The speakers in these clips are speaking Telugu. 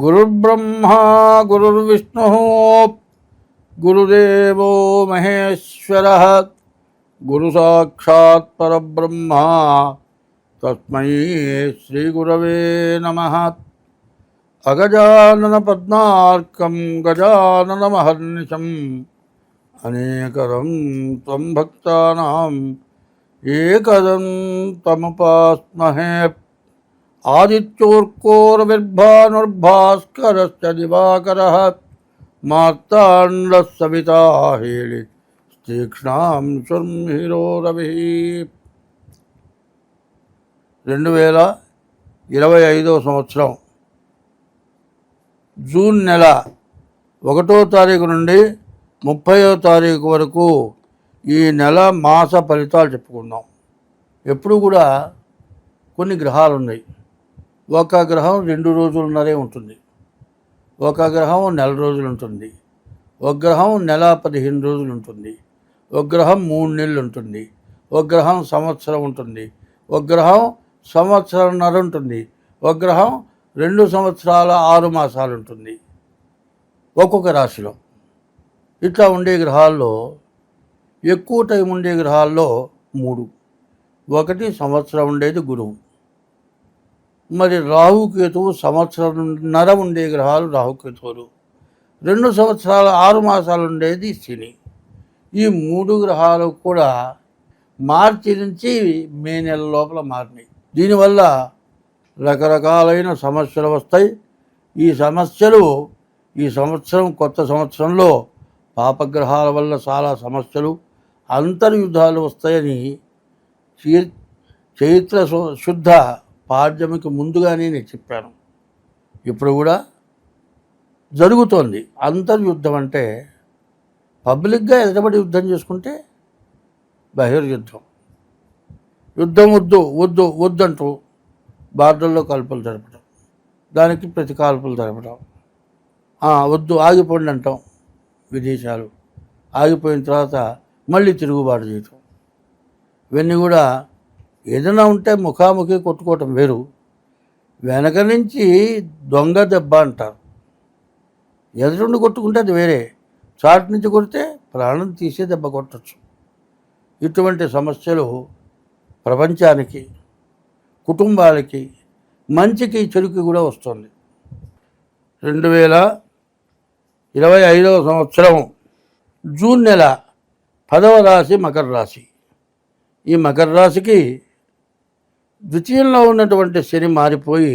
గురుర్బ్రహ్మా గురుర్విష్ణుః గురుదేవో మహేశ్వరః గురు సాక్షాత్ పరబ్రహ్మ తస్మై శ్రీ గురవే నమః. అగజానన పద్మార్కం గజానన మహర్నిశం అనేకదం త్వం భక్తానాం ఏకదం తముపాస్మహే. ఆదిత్యోర్కోరవిర్భానుర్భాస్కరశ్చ దివాకరః మార్తాండః సవితా హేళి తీక్ష్ణాం శుర్మిహిరో రవిః. 2025 సంవత్సరం జూన్ నెల 1వ తారీఖు నుండి 30వ తారీఖు వరకు ఈ నెల మాస ఫలితాలు చెప్పుకుందాం. ఎప్పుడు కూడా కొన్ని గ్రహాలు ఉన్నాయి. ఒక గ్రహం 2 రోజులున్నరే ఉంటుంది, ఒక గ్రహం నెల రోజులు ఉంటుంది, ఒక గ్రహం నెల 15 రోజులు ఉంటుంది, ఒక గ్రహం 3 నెలలు ఉంటుంది, ఒక గ్రహం సంవత్సరం ఉంటుంది, ఒక గ్రహం సంవత్సరంన్నర ఉంటుంది, ఒక గ్రహం 2 సంవత్సరాల 6 మాసాలు ఉంటుంది ఒక్కొక్క రాశిలో. ఇట్లా ఉండే గ్రహాల్లో ఎక్కువ టైం ఉండే గ్రహాల్లో 3. ఒకటి సంవత్సరం ఉండేది గురువు. మరి రాహుకేతువు సంవత్సరంన్నర ఉండే గ్రహాలు రాహుకేతువులు. 2 సంవత్సరాల 6 మాసాలు ఉండేది శని. ఈ 3 గ్రహాలు కూడా మార్చి నుంచి మే నెల లోపల మారినాయి. దీనివల్ల రకరకాలైన సమస్యలు వస్తాయి. ఈ సమస్యలు ఈ సంవత్సరం కొత్త సంవత్సరంలో పాపగ్రహాల వల్ల చాలా సమస్యలు, అంతర్యుద్ధాలు వస్తాయని చైత్ర శుద్ధ పాడ్యమికి ముందుగానే నేను చెప్పాను. ఇప్పుడు కూడా జరుగుతోంది. అంతర్యుద్ధం అంటే పబ్లిక్గా ఎదుటబడి యుద్ధం చేసుకుంటే బహిర్యుద్ధం. యుద్ధం వద్దు వద్దు వద్దంటూ బార్డర్లో కాల్పులు జరపడం, దానికి ప్రతి కాల్పులు జరపడం, వద్దు ఆగిపోండి అంటాం. విదేశాలు ఆగిపోయిన తర్వాత మళ్ళీ తిరుగుబాటు చేయటం, ఇవన్నీ కూడా ఏదైనా ఉంటే ముఖాముఖి కొట్టుకోవటం వేరు. వెనక నుంచి దొంగ దెబ్బ అంటారు. ఎదురుండి కొట్టుకుంటే అది వేరే, చాటు నుంచి కొడితే ప్రాణం తీసే దెబ్బ కొట్టచ్చు. ఇటువంటి సమస్యలు ప్రపంచానికి, కుటుంబాలకి, మంచికి చెడుకి కూడా వస్తుంది. 2025 సంవత్సరం జూన్ నెల 10వ రాశి మకర రాశి. ఈ మకర రాశికి ద్వితీయంలో ఉన్నటువంటి శని మారిపోయి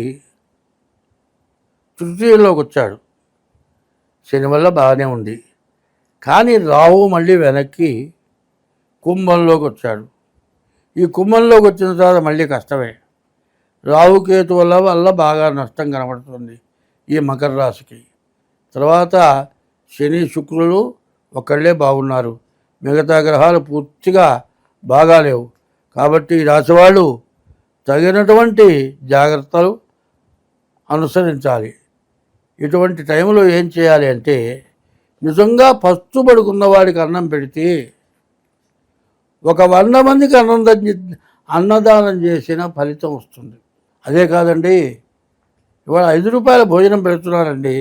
తృతీయంలోకి వచ్చాడు. శని వల్ల బాగానే ఉంది, కానీ రాహు మళ్ళీ వెనక్కి కుంభంలోకి వచ్చాడు. ఈ కుంభంలోకి వచ్చిన తర్వాత మళ్ళీ కష్టమే. రాహుకేతు వల్ల బాగా నష్టం కనబడుతుంది ఈ మకర రాశికి. తర్వాత శని శుక్రులు ఒకళ్ళే బాగున్నారు, మిగతా గ్రహాలు పూర్తిగా బాగాలేవు. కాబట్టి ఈ రాశి వాళ్ళు తగినటువంటి జాగ్రత్తలు అనుసరించాలి. ఇటువంటి టైంలో ఏం చేయాలి అంటే, నిజంగా పస్తు పడుకున్న వాడికి అన్నం పెడితే ఒక 100 మందికి అన్నదానం చేసిన ఫలితం వస్తుంది. అదే కాదండి, ఇవాళ 5 రూపాయల భోజనం పెడుతున్నారండి.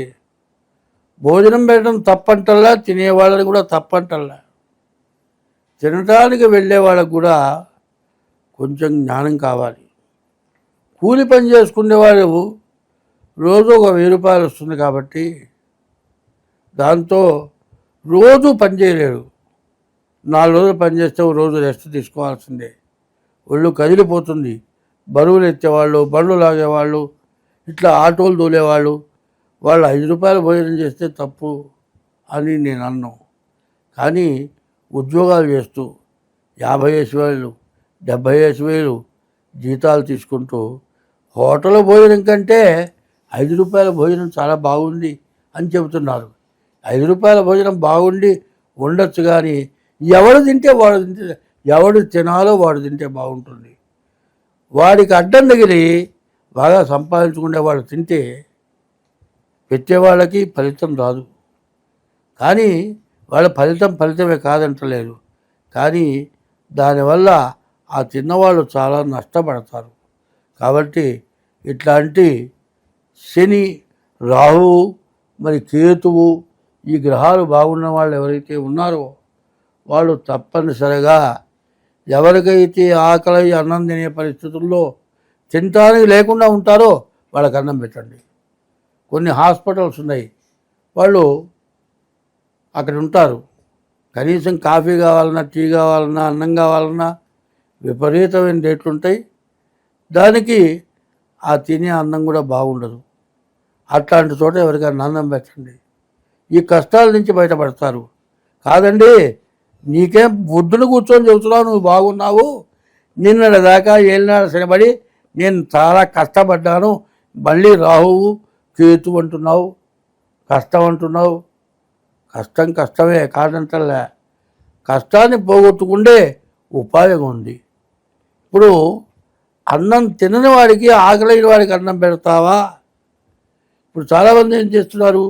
భోజనం పెట్టడం తప్పంటల్లా, తినేవాళ్ళని కూడా తప్పంటల్లా. తినడానికి వెళ్ళే వాళ్ళకు కూడా కొంచెం జ్ఞానం కావాలి. కూలి పని చేసుకునేవాడు రోజు ఒక 1000 రూపాయలు వస్తుంది కాబట్టి దాంతో రోజు పని చేయలేడు. 4 రోజులు పని చేస్తే రోజు రెస్ట్ తీసుకోవాల్సిందే. ఒళ్ళు కదిలిపోతుంది. బరువులు ఎత్తేవాళ్ళు, బండ్లు లాగేవాళ్ళు, ఇట్లా ఆటోలు తోలేవాళ్ళు, వాళ్ళు 5 రూపాయలు భోజనం చేస్తే తప్పు అని నేను అన్నాను. కానీ ఉద్యోగాలు చేస్తూ 50,000 70,000 జీతాలు తీసుకుంటూ హోటల్ భోజనం కంటే 5 రూపాయల భోజనం చాలా బాగుంది అని చెబుతున్నారు. 5 రూపాయల భోజనం బాగుండి ఉండొచ్చు, కానీ ఎవడు తింటే వాడు తింటే, ఎవడు తినాలో వాడు తింటే బాగుంటుంది. వాడికి అడ్డం తగిలి బాగా సంపాదించుకునే వాడు తింటే పెట్టేవాళ్ళకి ఫలితం రాదు. కానీ వాళ్ళ ఫలితమే కాదంటలేదు, కానీ దానివల్ల ఆ తిన్నవాళ్ళు చాలా నష్టపడతారు. కాబట్టి ఇట్లాంటి శని రాహువు మరి కేతువు ఈ గ్రహాలు బాగున్న వాళ్ళు ఎవరైతే ఉన్నారో వాళ్ళు తప్పనిసరిగా ఎవరికైతే ఆకలి అన్నం తినే పరిస్థితుల్లో తినటానికి లేకుండా ఉంటారో వాళ్ళకి అన్నం పెట్టండి. కొన్ని హాస్పిటల్స్ ఉన్నాయి, వాళ్ళు అక్కడ ఉంటారు, కనీసం కాఫీ కావాలన్నా టీ కావాలన్నా అన్నం కావాలన్నా విపరీతమైన రేట్లు ఉంటాయి. దానికి ఆ తినే అన్నం కూడా బాగుండదు. అట్లాంటి చోట ఎవరికైనా అన్నం పెట్టండి. ఈ కష్టాల నుంచి బయటపడతారు. కాదండి నీకేం బుద్ధులు కూర్చొని చెబుతున్నావు, నువ్వు బాగున్నావు, నిన్న దాకా ఏలినాడు శనిబడి నేను చాలా కష్టపడ్డాను, మళ్ళీ రాహువు కేతు అంటున్నావు, కష్టం అంటున్నావు. కష్టం కష్టమే కాదంటలే, కష్టాన్ని పోగొట్టుకుంటే ఉపాయం ఉంది. ఇప్పుడు అన్నం తినని వాడికి ఆకలిన వాడికి అన్నం పెడతావా? ఇప్పుడు చాలామంది ఏం చేస్తున్నారు,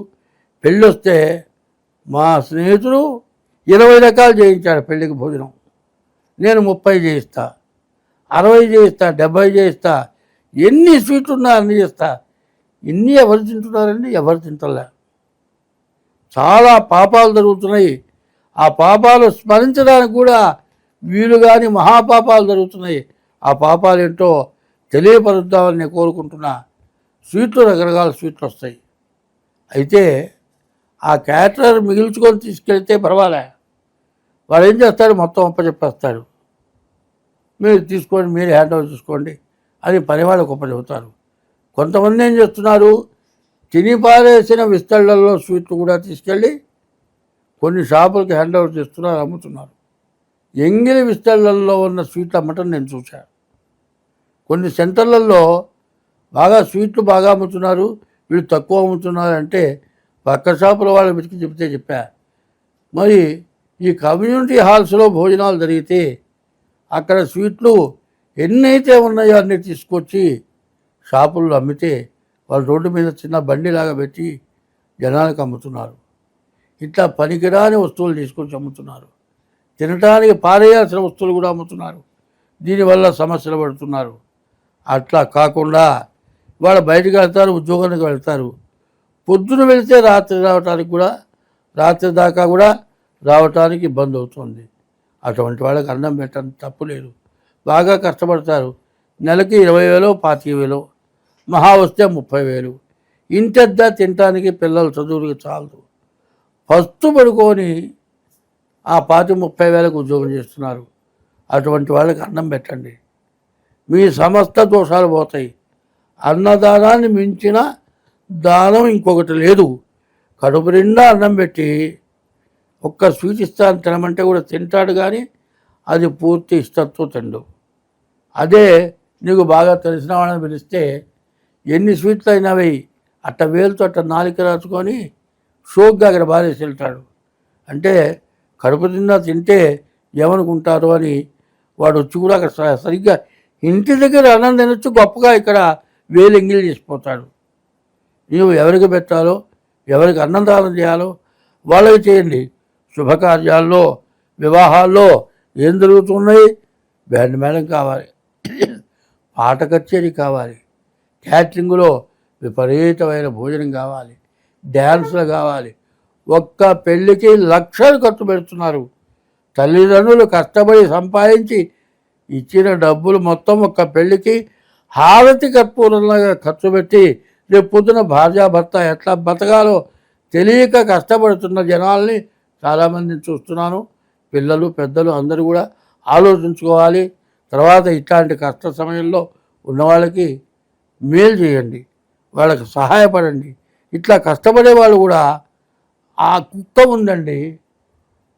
పెళ్ళి వస్తే మా స్నేహితుడు 20 రకాలు చేయించాడు పెళ్ళికి భోజనం, నేను 30 చేయిస్తా, 60 చేయిస్తా, 70 చేయిస్తా, ఎన్ని స్వీట్లు ఉన్నా అన్ని చేస్తా. ఇన్ని ఎవరు తింటున్నారండి? ఎవరు తింటలే. చాలా పాపాలు జరుగుతున్నాయి. ఆ పాపాలు స్మరించడానికి కూడా వీలు కాని మహాపాపాలు జరుగుతున్నాయి. ఆ పాపాలు ఏంటో తెలియపరుద్దామని నేను కోరుకుంటున్నా. స్వీట్లు రకరకాల స్వీట్లు వస్తాయి. అయితే ఆ క్యాటరర్ మిగిల్చుకొని తీసుకెళ్తే పర్వాలే, వాడు ఏం చేస్తాడు, మొత్తం అప్పచెప్పేస్తాడు. మీరు తీసుకోండి, మీరు హ్యాండ్ ఓవర్ చేసుకోండి అని పనివాళ్ళకి చెబుతారు. కొంతమంది ఏం చేస్తున్నారు, తిని పారేసిన విస్తళ్లలో స్వీట్లు కూడా తీసుకెళ్ళి కొన్ని షాపులకి హ్యాండ్ ఓవర్ చేస్తున్నారు, అమ్ముతున్నారు. ఎంగిలి విస్తళ్లలో ఉన్న స్వీట్లు అమ్మటం నేను చూశాను. కొన్ని సెంటర్లలో బాగా స్వీట్లు బాగా అమ్ముతున్నారు, వీళ్ళు తక్కువ అమ్ముతున్నారు అంటే పక్క షాపుల వాళ్ళు వెతికి చెప్పా. మరి ఈ కమ్యూనిటీ హాల్స్లో భోజనాలు జరిగితే అక్కడ స్వీట్లు ఎన్నైతే ఉన్నాయో అన్నీ తీసుకొచ్చి షాపుల్లో అమ్మితే వాళ్ళు రోడ్డు మీద చిన్న బండిలాగా పెట్టి జనాలకు అమ్ముతున్నారు. ఇట్లా పనికిరాని వస్తువులు తీసుకొచ్చి అమ్ముతున్నారు. తినటానికి పారేయాల్సిన వస్తువులు కూడా అమ్ముతున్నారు. దీనివల్ల సమస్యలు పడుతున్నారు. అట్లా కాకుండా వాళ్ళు బయటకు వెళ్తారు, ఉద్యోగానికి వెళ్తారు, పొద్దున వెళితే రాత్రి రావటానికి కూడా, రాత్రి దాకా కూడా రావటానికి ఇబ్బంది అవుతుంది. అటువంటి వాళ్ళకి అన్నం పెట్టడం తప్పు లేదు. బాగా కష్టపడతారు, నెలకి 20,000 25,000, మహా వస్తే 30,000. ఇంతద్దా తినటానికి పిల్లల చదువులకి చాలదు. ఫస్ట్ పడుకొని ఆ 30,000 ఉద్యోగం చేస్తున్నారు. అటువంటి వాళ్ళకి అన్నం పెట్టండి, మీ సమస్త దోషాలు పోతాయి. అన్నదానాన్ని మించిన దానం ఇంకొకటి లేదు. కడుపు నిండా అన్నం పెట్టి ఒక్క స్వీట్ ఇస్తాను తినమంటే కూడా తింటాడు, కానీ అది పూర్తి ఇష్టంతో తిండు. అదే నీకు బాగా తెలిసిన వాళ్ళని పిలిస్తే ఎన్ని స్వీట్లు అయినా వెయ్యి, అట్ట వేలుతో అట్ట నాలిక రాచుకొని షోక్గా అక్కడ బారేసి వెళ్తాడు. అంటే కడుపు నిండా తింటే ఏమనుకుంటారు అని వాడు వచ్చి కూడా అక్కడ సరిగ్గా ఇంటి దగ్గర అన్నం తినొచ్చు, గొప్పగా ఇక్కడ వేలు ఎంగిలి చేసిపోతాడు. నీవు ఎవరికి పెట్టాలో, ఎవరికి అన్నం దానం చేయాలో వాళ్ళకి చేయండి. శుభకార్యాల్లో, వివాహాల్లో ఏం జరుగుతున్నాయి, బ్యాండ్ మేళం కావాలి, పాట కచేరీ కావాలి, క్యాటరింగ్లో విపరీతమైన భోజనం కావాలి, డ్యాన్సులు కావాలి. ఒక్క పెళ్ళికి లక్షలు ఖర్చు పెడుతున్నారు. తల్లిదండ్రులు కష్టపడి సంపాదించి ఇచ్చిన డబ్బులు మొత్తం ఒక్క పెళ్ళికి హారతి కర్పూరంలాగా ఖర్చు పెట్టి రేపు పొద్దున భార్యాభర్త ఎట్లా బతకాలో తెలియక కష్టపడుతున్న జనాల్ని చాలామందిని చూస్తున్నాను. పిల్లలు పెద్దలు అందరూ కూడా ఆలోచించుకోవాలి. తర్వాత ఇట్లాంటి కష్ట సమయంలో ఉన్నవాళ్ళకి మేలు చేయండి, వాళ్ళకి సహాయపడండి. ఇట్లా కష్టపడే వాళ్ళు కూడా, ఆ కుక్క ఉందండి,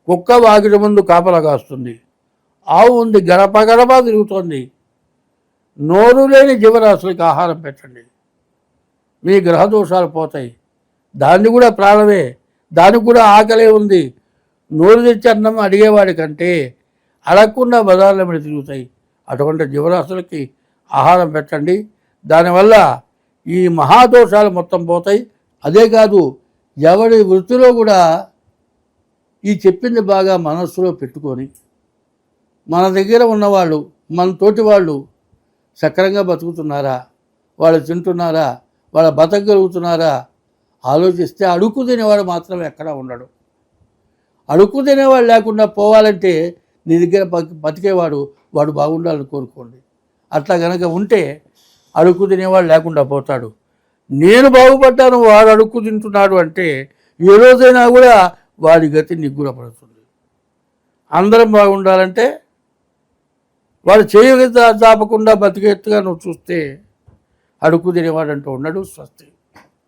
కుక్క వాకిటి ముందు కాపలా కాస్తుంది, ఆవు ఉంది గడప గడప తిరుగుతోంది. నోరు లేని జీవరాశులకి ఆహారం పెట్టండి, మీ గ్రహదోషాలు పోతాయి. దాన్ని కూడా ప్రాణమే, దానికి కూడా ఆకలే ఉంది. నోరు తెచ్చి అన్నం అడిగేవాడి కంటే అడగకుండా బజార్ల మీద తిరుగుతాయి. అటువంటి జీవరాశులకి ఆహారం పెట్టండి. దానివల్ల ఈ మహాదోషాలు మొత్తం పోతాయి. అదే కాదు, ఎవరి వృత్తిలో కూడా ఈ చెప్పింది బాగా మనస్సులో పెట్టుకొని మన దగ్గర ఉన్నవాళ్ళు, మన తోటి వాళ్ళు సక్రంగా బతుకుతున్నారా, వాళ్ళు తింటున్నారా, వాళ్ళ బతకగలుగుతున్నారా, ఆలోచిస్తే అడుగు తినేవాడు మాత్రం ఎక్కడా ఉండడు. అడుగు తినేవాడు లేకుండా పోవాలంటే నీ దగ్గర బతికేవాడు వాడు బాగుండాలని కోరుకోండి. అట్లా కనుక ఉంటే అడుగు తినేవాడు లేకుండా పోతాడు. నేను బాగుపడ్డాను, వాడు అడుక్కు తింటున్నాడు అంటే ఏ రోజైనా కూడా వాడి గతి నిగ్గురపడుతుంది. అందరం బాగుండాలంటే వాడు చేయగ దాపకుండా బతికేట్టుగా నువ్వు చూస్తే అడుక్కు తినేవాడంటూ ఉన్నాడు. స్వస్తి.